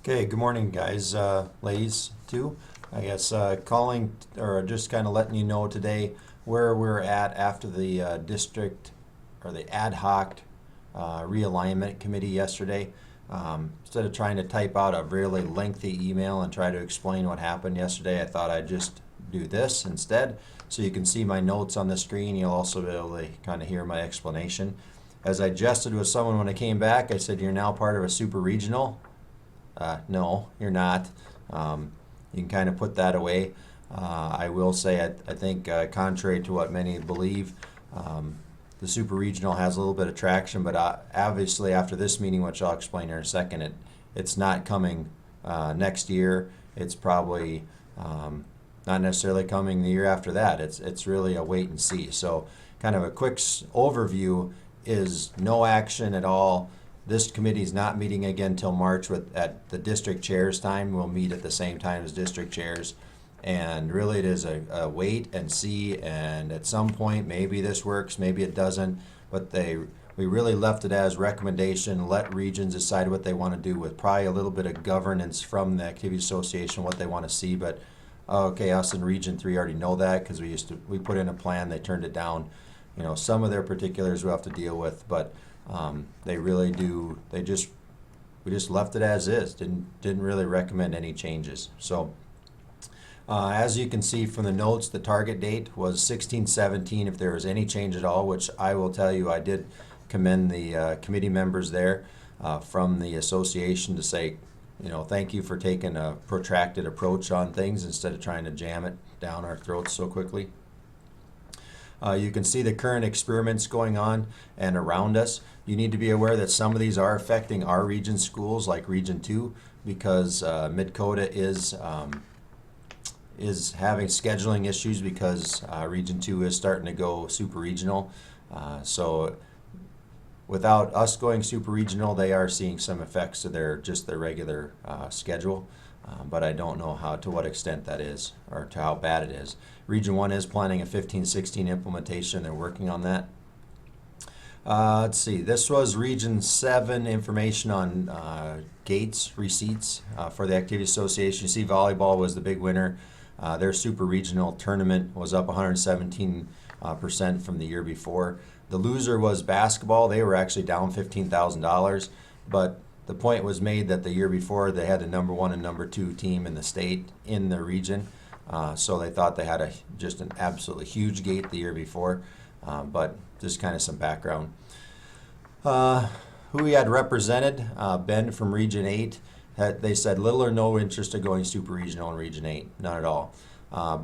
Okay, good morning, guys, ladies, too. I guess calling or just kind of letting you know today where we're at after the district or the ad hoc realignment committee yesterday. Instead of trying to type out a really lengthy email and try to explain what happened yesterday, I thought I'd just do this instead. So you can see my notes on the screen. You'll also be able to kind of hear my explanation. As I jested with someone when I came back, I said, "You're now part of a super regional." No, you're not. You can kind of put that away. I will say, I think, contrary to what many believe, the super regional has a little bit of traction, but obviously after this meeting, which I'll explain here in a second, it's not coming next year. It's probably not necessarily coming the year after that. It's really a wait and see. So kind of a quick overview is no action at all. This committee is not meeting again till March at the district chairs time. We'll meet at the same time as district chairs. And really it is a wait and see, and at some point maybe this works, maybe it doesn't, but we really left it as recommendation. Let regions decide what they want to do with probably a little bit of governance from the Activity Association, what they want to see. But okay, us in Region 3 already know that because we put in a plan, they turned it down. You know, some of their particulars we'll have to deal with, but they really do. We just left it as is. Didn't really recommend any changes. So as you can see from the notes, the target date was 16/17. If there was any change at all, which I will tell you, I did commend the committee members there from the association to say, you know, thank you for taking a protracted approach on things instead of trying to jam it down our throats so quickly. You can see the current experiments going on and around us. You need to be aware that some of these are affecting our region schools, like Region 2, because Mid-Coda is having scheduling issues because Region 2 is starting to go super regional. So without us going super regional, they are seeing some effects to their regular schedule. But I don't know to what extent that is or to how bad it is. Region 1 is planning a 15-16 implementation. They're working on that. Let's see. This was Region 7 information on gates, receipts for the Activity Association. You see volleyball was the big winner. Their super regional tournament was up 117% from the year before. The loser was basketball. They were actually down $15,000, but the point was made that the year before they had the number 1 and number 2 team in the state in the region. So they thought they had just an absolutely huge gate the year before, but just kind of some background. Who we had represented, Ben from Region 8, they said little or no interest in going super regional in Region 8, none at all.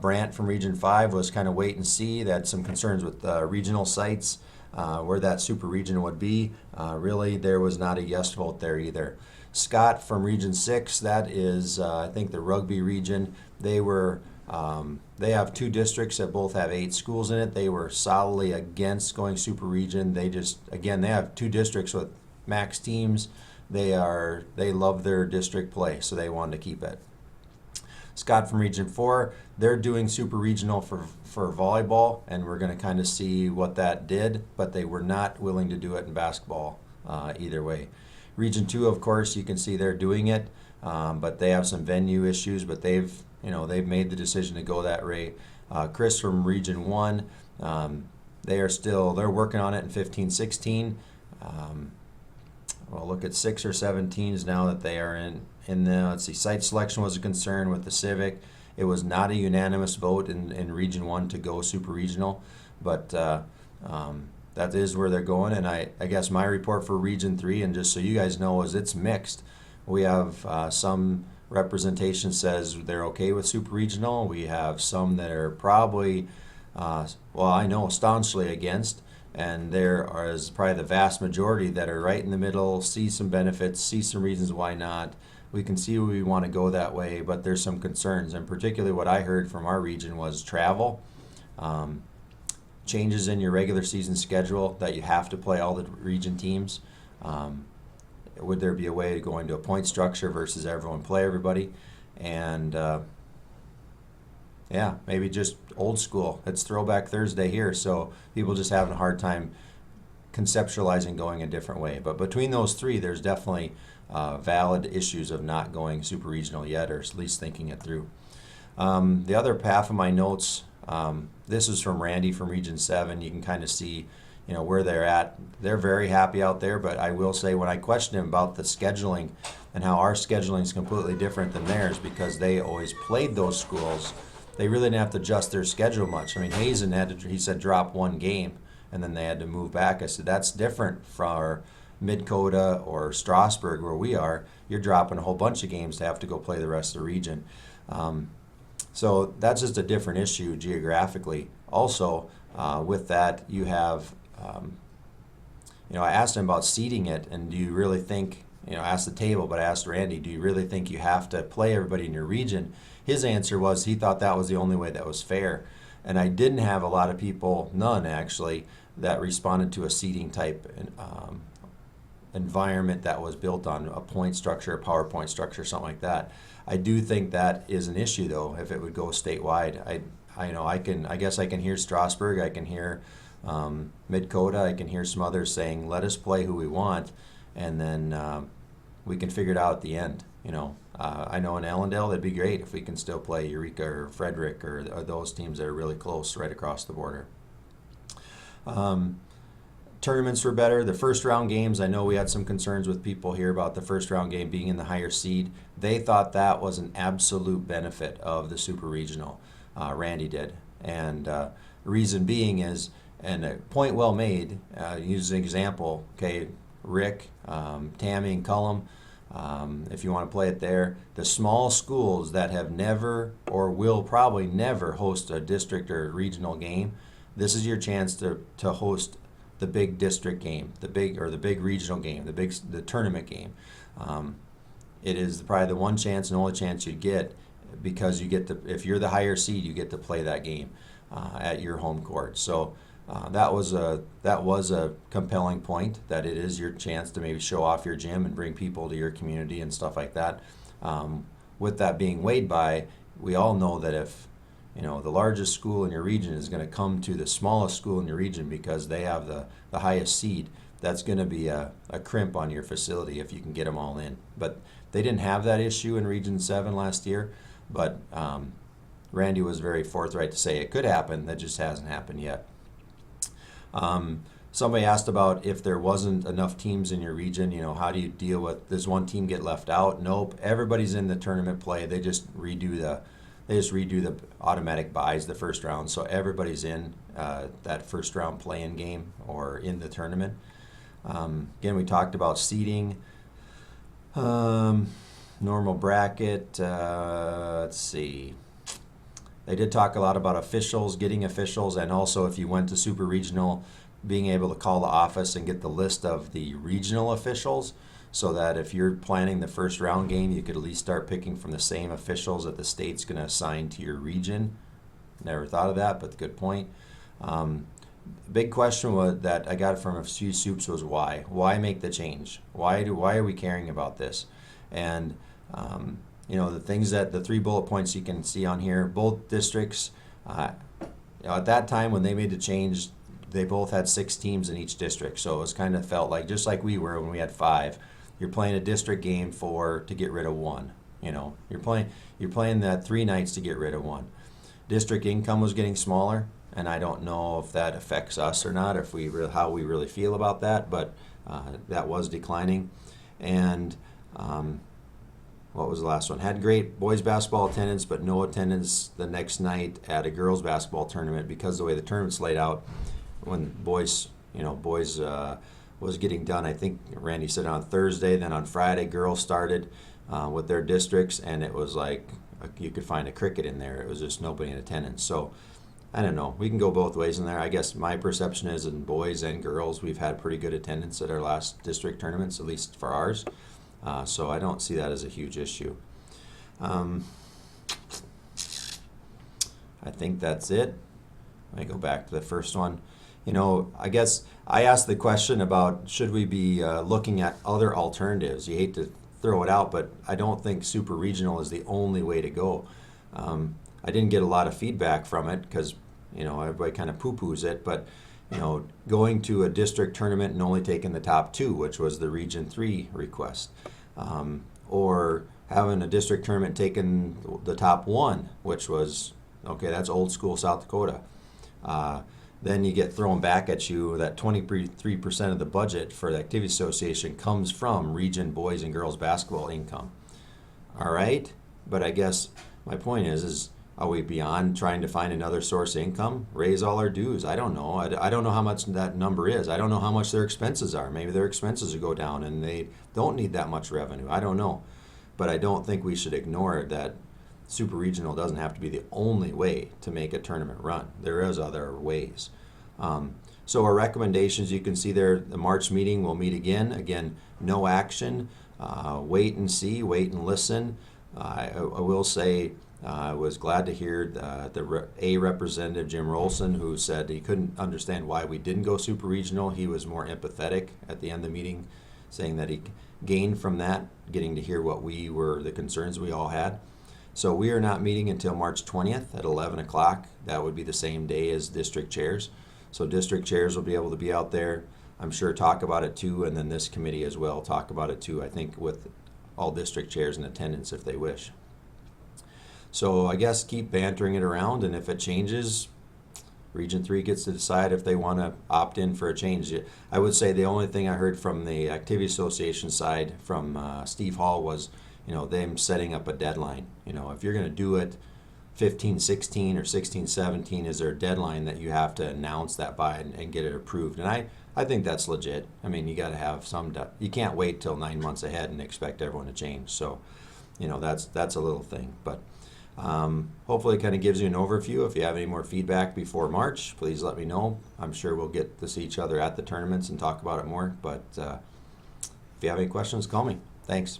Brant from Region 5 was kind of wait and see. They had some concerns with regional sites, where that super region would be. Really, there was not a yes vote there either. Scott from Region 6, that is, I think, the rugby region. They have 2 districts that both have 8 schools in it. They were solidly against going super region. They have 2 districts with max teams. They love their district play, so they wanted to keep it. Scott from Region 4, they're doing super regional for volleyball, and we're going to kind of see what that did, but they were not willing to do it in basketball either way. Region 2, of course, you can see they're doing it, but they have some venue issues, but they've made the decision to go that way. Chris from Region 1, they're working on it in 15-16. We'll look at 6 or 7 teams now that they are in the, let's see, site selection was a concern with the Civic. It was not a unanimous vote in Region 1 to go super regional, but that is where they're going. And I guess my report for Region 3, and just so you guys know, is it's mixed. We have some representation says they're okay with super regional. We have some that are probably, I know, staunchly against. And there is probably the vast majority that are right in the middle, see some benefits, see some reasons why not. We can see we want to go that way, but there's some concerns. And particularly what I heard from our region was travel, changes in your regular season schedule that you have to play all the region teams. Would there be a way to go into a point structure versus everyone play everybody? And maybe just old school. It's Throwback Thursday here, so people just having a hard time conceptualizing going a different way. But between those three, there's definitely valid issues of not going super regional yet, or at least thinking it through. The other half of my notes, this is from Randy from Region 7. You can kind of see, where they're at. They're very happy out there, but I will say when I questioned him about the scheduling and how our scheduling is completely different than theirs because they always played those schools, they really didn't have to adjust their schedule much. I mean, Hazen had to, he said, drop one game, and then they had to move back. I said, that's different from Mid-Coda or Strasburg where we are. You're dropping a whole bunch of games to have to go play the rest of the region. So that's just a different issue geographically. Also, with that, you have, I asked him about seeding it, and do you really think, I asked the table, but I asked Randy, do you really think you have to play everybody in your region? His answer was he thought that was the only way that was fair. And I didn't have a lot of people, none actually, that responded to a seeding type environment that was built on a point structure, a PowerPoint structure, something like that. I do think that is an issue, though, if it would go statewide. I guess I can hear Strasburg, I can hear Mid-Coda, I can hear some others saying, let us play who we want, and then we can figure it out at the end. I know in Allendale, that'd be great if we can still play Eureka or Frederick or those teams that are really close right across the border. Tournaments were better. The first round games, I know we had some concerns with people here about the first round game being in the higher seed. They thought that was an absolute benefit of the super regional. Randy did. And reason being is, and a point well made, use an example, okay, Rick, Tammy, and Cullum, if you want to play it there, the small schools that have never or will probably never host a district or regional game, this is your chance to host the big district game, the big regional game, the tournament game. It is probably the one chance and only chance you get, because you get to, if you're the higher seed, you get to play that game at your home court. So that was a compelling point, that it is your chance to maybe show off your gym and bring people to your community and stuff like that. With that being weighed by, we all know that if the largest school in your region is going to come to the smallest school in your region because they have the highest seed, that's going to be a crimp on your facility if you can get them all in. But they didn't have that issue in Region 7 last year, but Randy was very forthright to say it could happen, that just hasn't happened yet. Somebody asked about if there wasn't enough teams in your region, how do you deal with, does one team get left out? Nope, everybody's in the tournament play. They just redo the automatic buys the first round, so everybody's in that first round play-in game or in the tournament. Again, we talked about seeding, normal bracket. Let's see. They did talk a lot about officials, getting officials, and also if you went to super regional, being able to call the office and get the list of the regional officials, so that if you're planning the first round game, you could at least start picking from the same officials that the state's going to assign to your region. Never thought of that, but good point. Big question that I got from a few soups was why? Why make the change? Why are we caring about this? And the things that the 3 bullet points you can see on here, both districts, at that time when they made the change, they both had 6 teams in each district. So it was kind of felt like, just like we were when we had 5, you're playing a district game to get rid of 1. You're playing that 3 nights to get rid of 1. District income was getting smaller, and I don't know if that affects us or not, how we really feel about that, but that was declining. And what was the last one? Had great boys basketball attendance, but no attendance the next night at a girls basketball tournament because the way the tournament's laid out. When boys was getting done, I think Randy said on Thursday, then on Friday, girls started with their districts, and it was like you could find a cricket in there. It was just nobody in attendance. So I don't know. We can go both ways in there. I guess my perception is in boys and girls, we've had pretty good attendance at our last district tournaments, at least for ours. So I don't see that as a huge issue. I think that's it. Let me go back to the first one. I guess I asked the question about should we be looking at other alternatives. You hate to throw it out, but I don't think super regional is the only way to go. I didn't get a lot of feedback from it because everybody kind of poo-poos it, but going to a district tournament and only taking the top two, which was the Region 3 request, or having a district tournament taking the top one, which was, okay, that's old school South Dakota. Then you get thrown back at you that 23% of the budget for the Activity Association comes from region boys and girls basketball income. All right, but I guess my point is are we beyond trying to find another source of income? Raise all our dues. I don't know. I don't know how much that number is. I don't know how much their expenses are. Maybe their expenses will go down and they don't need that much revenue. I don't know. But I don't think we should ignore that super regional doesn't have to be the only way to make a tournament run. There is other ways. So our recommendations, you can see there, the March meeting will meet again. Again, no action. Wait and see, wait and listen. I will say I was glad to hear the representative, Jim Rolson, who said he couldn't understand why we didn't go super regional. He was more empathetic at the end of the meeting, saying that he gained from that, getting to hear what the concerns we all had. So we are not meeting until March 20th at 11 o'clock. That would be the same day as district chairs. So district chairs will be able to be out there, I'm sure, talk about it too, and then this committee as well talk about it too, I think, with all district chairs in attendance if they wish. So I guess keep bantering it around, and if it changes, Region 3 gets to decide if they want to opt in for a change. I would say the only thing I heard from the Activity Association side from Steve Hall was, them setting up a deadline. If you're going to do it 15-16 or 16-17 is their deadline that you have to announce that by and get it approved. And I think that's legit. I mean, you got to have you can't wait till 9 months ahead and expect everyone to change. So, that's a little thing. But hopefully it kind of gives you an overview. If you have any more feedback before March, please let me know. I'm sure we'll get to see each other at the tournaments and talk about it more. But if you have any questions, call me. Thanks.